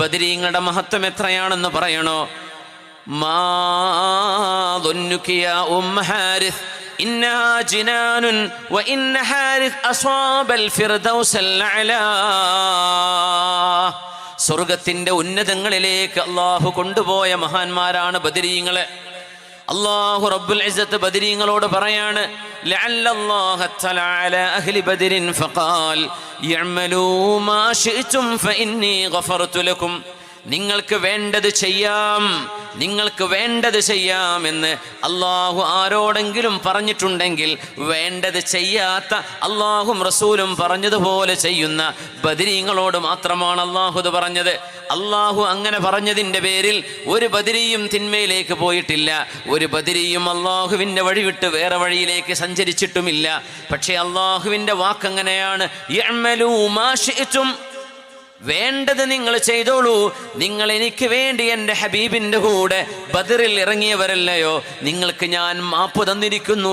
ബദരീങ്ങളുടെ മഹത്വം എത്രയാണെന്ന് പറയണോ? മാ ദുന്നുക യാ ഹാരിസ് ഇന്നഹാ ജിനാനുൻ വ ഇന്ന ഹാരിസ് അസ്വാബൽ ഫിർദൗസൽ അഅലാ. സ്വർഗത്തിന്റെ ഉന്നതങ്ങളിലേക്ക് അല്ലാഹു കൊണ്ടുപോയ മഹാന്മാരാണ് ബദരീങ്ങളെ. അല്ലാഹു റബ്ബുൽ ഇസ്സത്ത് ബദരീങ്ങളോട് പറയാണ്, ലഅല്ലല്ലാഹ തആല അലാ അഹ്ലി ബദരിൻ ഫഖാൽ യഅമലൂ മാ ശിഅ്തും ഫഇന്നി ഗഫർതു ലക്കും. നിങ്ങൾക്ക് വേണ്ടത് ചെയ്യാം, നിങ്ങൾക്ക് വേണ്ടത് ചെയ്യാം എന്ന് അള്ളാഹു ആരോടെങ്കിലും പറഞ്ഞിട്ടുണ്ടെങ്കിൽ വേണ്ടത് ചെയ്യാത്ത അള്ളാഹും റസൂലും പറഞ്ഞതുപോലെ ചെയ്യുന്ന ബദരീങ്ങളോട് മാത്രമാണ് അള്ളാഹു ഇത് പറഞ്ഞത്. അള്ളാഹു അങ്ങനെ പറഞ്ഞതിൻ്റെ പേരിൽ ഒരു ബദരിയും തിന്മയിലേക്ക് പോയിട്ടില്ല, ഒരു ബദരിയും അള്ളാഹുവിൻ്റെ വഴി വിട്ട് വേറെ വഴിയിലേക്ക് സഞ്ചരിച്ചിട്ടുമില്ല. പക്ഷേ അള്ളാഹുവിൻ്റെ വാക്കങ്ങനെയാണ്, യഅമലൂ മാ ശിഅ്തും, വേണ്ടത് നിങ്ങൾ ചെയ്തോളൂ. നിങ്ങൾ എനിക്ക് വേണ്ടി എൻ്റെ ഹബീബിൻ്റെ കൂടെ ബദറിൽ ഇറങ്ങിയവരല്ലയോ, നിങ്ങൾക്ക് ഞാൻ മാപ്പ് തന്നിരിക്കുന്നു.